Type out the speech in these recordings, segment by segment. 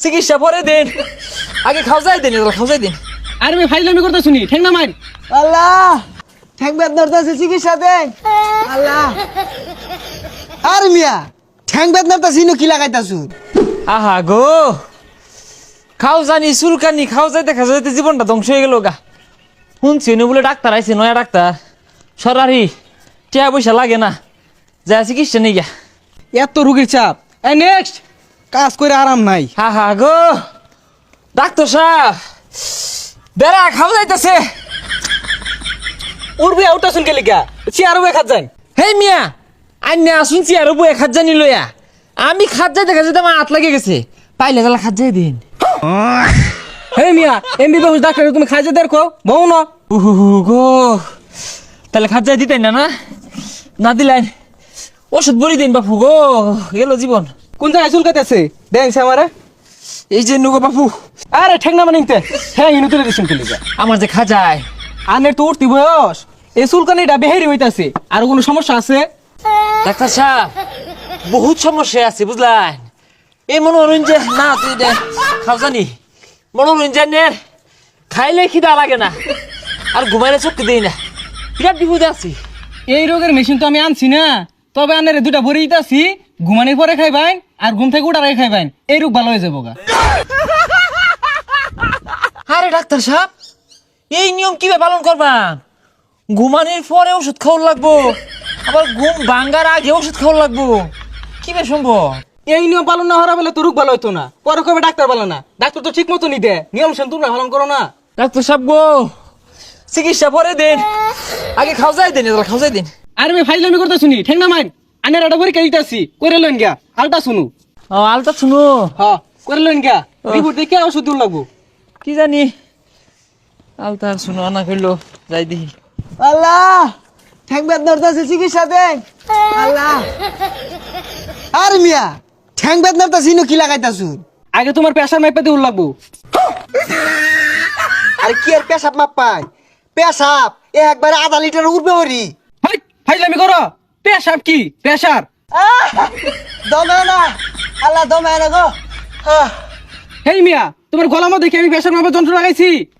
চিকিৎসা পরে দিন, আগে খাওয়াই দিন, খাওয়াই দিন। আরে ভাই ফাইজলামি করতে শুনি ঠেং না মার। আল্লাহ ঠ্যাং বেদনার দাসে চিকিৎসা দেন আল্লাহ। আর মিয়া ঠ্যাং বেদনার দাসে কি লাগাইতাছু? আহা গো, খাও জানি চুলকানি, খাও যাইতে যাইতে জীবনটা ধ্বংস হয়ে গেল গা। শুনছি বলে ডাক্তার আইছে, নয়া ডাক্তার সরারি, টিয়া পয়সা লাগে না, যা চিকিৎসা নেই গা। এত রুগীর চাপ। এই নেক্সট কাজ করে আরাম নাই। হা হা গো, ডাক্তার সাহেব বেড়া খাওয়া যাইতেছে। উড়বে আউটা শুন গেলি গা চেয়ার বয়ে খাত যান। হে মিয়া, আন্যা শুনছি আর বয়ে খাত জানি লইয়া, আমি খাত যাই দেখা যেতে আমার হাত লাগে গেছে, পাইলে তাহলে খাত যাই দিন। হে মিয়া এমবিবিএস ডাক্তার তুমি খাইজে দেখো বউ না। গো তাহলে খাত যাই দিতেন না, না দিলেন ওষুধ বলি দিন বাপু গো, গেল জীবন। কোন জায়গায় চুলকাইতেছে দেন সে আমারে। এই যে নুগো বাপু, আরে ঠেং না মানে নিতে ঠ্যাং ইনু তুলে দিছেন গেলি গা। আমার যে খাজায় আনের তো উঠতি বয়স, এই চুলকানিটা বেহেরি হইতাছে। আর কোনো সমস্যা আছে? ডাক্তার সাহেব বহুত সমস্যা আছে বুঝলেন। এই মনোরঞ্জন না তুই দে খাও জানি, মনোরঞ্জনের খাইলে খিদা লাগে না, আর ঘুমাইলে চোখ দেই না, বিরাট বিপদে আছি। এই রোগের মেশিন তো আমি আনছি না, তবে আনের দুটা ভরে দিতেছি, ঘুমানোর পরে খাইবেন আর ঘুম থেকে উঠার আগে খাইবেন, এই রোগ ভালো হয়ে যাবো গা। আরে ডাক্তার সাহেব এই নিয়ম কিভাবে পালন করবাম? ঘুমানোর পরে ওষুধ খাওয়া লাগবো, আবার ঘুম ভাঙ্গার আগে ওষুধ খাওয়া লাগবো, কিভাবে সম্ভব? এই নিয়ম পালন না হওয়ার বেলা তো রোগ ভালো হইতো না, পরে কবে ডাক্তার ভালো না, ডাক্তার তো ঠিক মতো নি দে, নিয়ম শুন তোমরা পালন করো না। ডাক্তার সাহেব গো, চিকিৎসা পরে দিন, আগে খাওয়াই দিন, খাওয়াই দিন। আরে ভাই ফাইজলামি করতে শুনি ঠেং না মার। আনের একটা পরীক্ষা দিতেছি, করে লইন গা, আলটা শুনু। ও আলতা শুনো, হ্যাঁ করে লইন গা, রিপোর্ট দেখে ওষুধ দূর লাগবো। কি জানি আলতা শুনো আনা করলো, যাই দেখি। আল্লাহ ঠ্যাং বেদনার দাসে চিকিৎসা দেন আল্লাহ। আর মিয়া ঠ্যাং বেদনার দাসে কি লাগাইতাছু? আগে তোমার প্রেশার মাইপা দূর লাগবো। আর কি আর পেশাব মাপ পায়? পেশাব একবারে আধা লিটার উঠবে ওরি। ভাই ফাইজলামি করো, প্রেশার কি প্রেশার? দমে না আল্লাহ, দমে না গো। হেই মিয়া তোমার গলার মধ্যে দেখে আমি প্রেশার মাপার যন্ত্র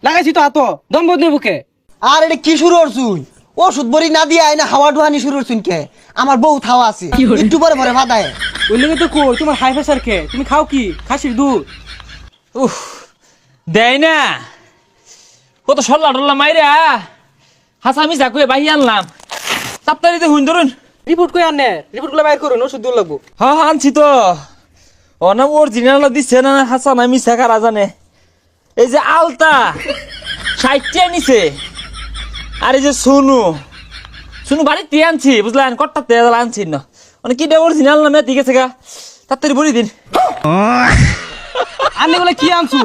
লাগাইছি তো হাতো দম বদনে বুকে। আর এটা কি শুরু করছুন? ওষুধ বড়ি না দিয়ে না হাওয়া ডুহানি শুরু করছুন কে? আমার বউ থাওয়া আছে, একটু পরে পরে ভাদায়। ওই লোকে তো কই তোমার হাই প্রেশার কে? তুমি খাও কি খাসির দুধ? উফ দেয় না, কত সল্লা টল্লা মাইরা হাসা মিশা কয়ে বাহি আনলাম, তাড়াতাড়িতে হুন ধরুন। রিপোর্ট কই আনে, রিপোর্ট গুলো বাইর করুন, ওষুধ দূর লাগবো। হ্যাঁ আনছি তো, অনাম অরিজিনাল দিচ্ছে না হাসা না মিশা কারা জানে। এই যে আলতা 60 নিছে, আর এই যে সোনু বাড়িতে আনছি বুঝলেন, কট্টা তেল আনছি না, মানে কি অরিজিনাল নামে ঠিক আছে গা, তাড়াতাড়ি বলি দিন। আনে বলে কি আনছু?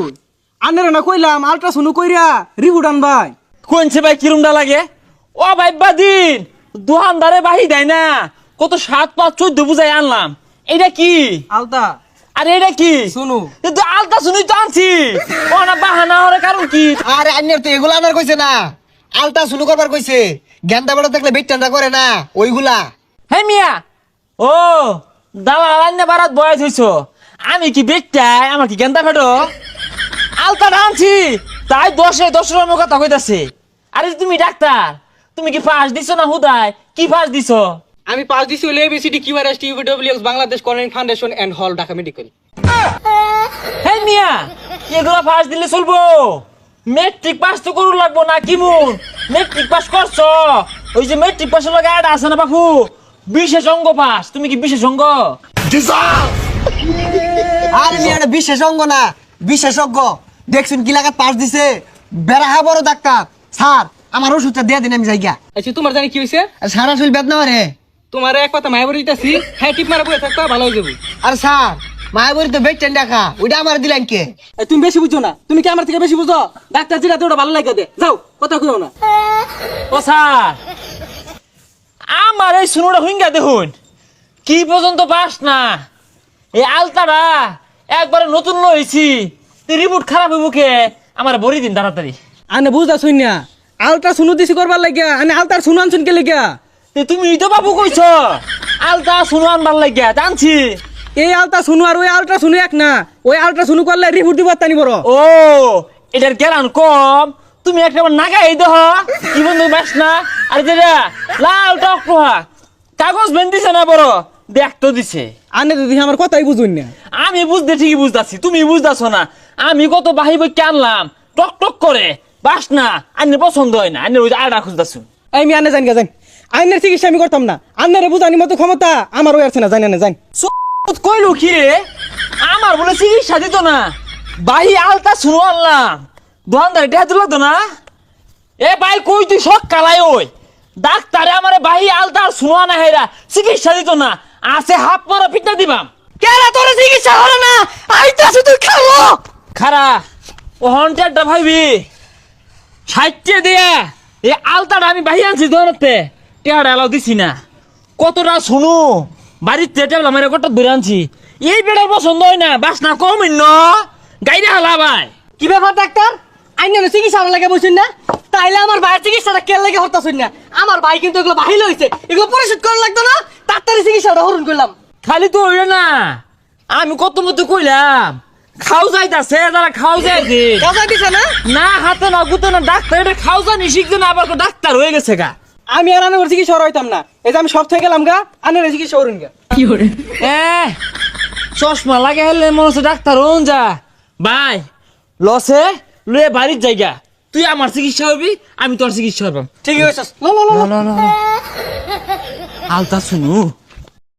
আনের না কইলাম আল্ট্রাসাউন্ড কইরা রিপোর্ট আনবাই। কোনছে ভাই কিরমটা লাগে? ও ভাই বাদিন দোকানদারে বাহি দেয় না, কত 7, 5, 14 বুঝাই আনলাম। এটা কি? আলতা। আরে এটা কি? শুনু কিন্তু আলতা শুনুই তো আনছি, ও না বাহানা হওয়ার কারণ কি? আরে আন্যের তো এগুলা আনার কইছে না, আলতা শুরু করবার কইছে। গেন্দা বেড়া দেখলে বেটটা করে না ওইগুলা। হে মিয়া, ও দালাল আন্না বারাত বয়স হইছো, আমি কি বেটাই? আমার কি গেন্দা ফেটো? আলতা আনছি তাই 10 কথা কইতাছে। আরে তুমি ডাক্তার, তুমি কি ফাঁস দিছো না হুদায়? কি ফাঁস দিছো? আমি পাস দিছি হলে ABCD QRS TUVWX Bangladesh corning foundation and hall Dhaka medical. হে মিয়া, এগুলা ফাঁস দিলে চলবো? মেট্রিক পাস তো করু লাগবো না কি মুন? মেট্রিক পাস করছো? ওই যে মেট্রিক পাসের লগে আড়া আছে না বাপু, বিশেষ অঙ্গ পাস। তুমি কি বিশেষ অঙ্গ? আরে মিয়া এটা বিশেষজ্ঞ না, বিশেষজ্ঞ। দেখছুন কি লাগাত পাস দিছে, বেড়া বড় ডাক্তার। স্যার আমার ওষুধটা দিয়ে দিন, আমি যাই গিয়া। আচ্ছা তোমার জানি কি হইছে? আর সারা শরীর বেদনা রে। তোমার এক কথা মায়া বলে দিতেছি, হ্যাঁ টিপ মারা বয়ে থাকবা ভালো হয়ে যাবে। আর স্যার মায়াবরী তো বেটটেন দেখা, ওইটা আমার দিলেন কে? তুমি বেশি বুঝছো না, তুমি কি আমার থেকে বেশি বুঝো? ডাক্তার যেটা ওটা ভালো লাগে দে, যাও কথা কইও না। ও স্যার, আমার এই শুনুটা হুইঙ্গা দেখুন, কি পর্যন্ত পাস না। এই আলতাটা একবারে নতুন লইছি, রিপোর্ট খারাপ হইব কে? আমার বড়ি দিন তাড়াতাড়ি। আনে বুঝা শুন না, আলট্রাসাউন্ড দিছি করবার লাগিয়া, আনে আলতার শুনো আনছুন কে লাগিয়া? তুমি তো বাবু কইছ আলতা শুনো আনবার লাগিয়া জানছি, এই আলতা শুনু আর ওই আলট্রা শুনু এক না, ওই আলট্রা শুনু করলে রিপোর্ট দিব তানি বড়। ও এটার কেরান কম, তুমি একটা নাগাই দেহ কি বন্ধু বাস না। আর যেটা লাল টকটোহা কাগজ বেন দিছে না বড়, দেখ তো দিছে। আনে তো দেখি আমার কথাই বুঝুন না। আমি বুঝতে ঠিকই বুঝতাছি, তুমি বুঝতাছো না। আমি কত বাহি বই আনলাম, টক টক করে বাস না, আন্নের পছন্দ হয় না, আন্নের ওই যে আড়া খুঁজতাছো। আমি আনে জানি গা, জানি আইনের চিকিৎসা আমি করতাম না, আন্নারে বুঝানি মতো ক্ষমতা আমার ওই আছে না, জানি না জানি। কইলো কি রে, আমার বলে চিকিৎসা দিত না, বাহি আলতা শুনো আনলাম, দোকানদার এটা দিল তো না। এ ভাই কই তুই সব কালাই ওই ডাক্তারে আমারে বাহি আলতা আর শুনো না হেরা চিকিৎসা দিত না, আছে হাত মারা পিঠা দিবাম। কেরা তোর চিকিৎসা হলো না, আইতাছে তুই খাবো। খারা ও হন্টারটা ভাইবি 60 দিয়া এই আলতাটা আমি বাহি আনছি দোকানতে, টেহারা এলাও দিছি না। কতটা শুনু বাড়িতে টেবলা মেরে কত ধরে আনছি, এই বেড়ার পছন্দ হয় না, বাস না কম ন গাইরে হালা ভাই। কি ব্যাপার ডাক্তার, আইনের চিকিৎসা আমার লাগে বলছেন না, তাইলে আমার ভাইয়ের চিকিৎসাটা কে লাগে হরতাছেন না? আমার ভাই কিন্তু এগুলো বাহিল হয়েছে, এগুলো পরিশোধ করা লাগতো না, তাড়াতাড়ি চিকিৎসাটা হরণ করলাম। খালি তো হইলে না, আমি কত মতো কইলাম খাও যাইতাছে, তারা খাও যাইছে কথা দিছে না? না, হাতে না গুতো না, ডাক্তার এটা খাও জানি শিখছে না, আবার ডাক্তার হয়ে গেছে গা। আমি আর আনার চিকিৎসা হইতাম না, এই যে আমি সব থেকে গেলাম গা, আনার চিকিৎসা হরণ গা। কি করে চশমা লাগে হেলে মনে হচ্ছে ডাক্তার হন যা। ভাই লসে লয়ে বাড়ির জায়গা, তুই আমার চিকিৎসা হবি, আমি তোর চিকিৎসা হবাম। ঠিক আছে, লো লো লো লো। আলতা শুনু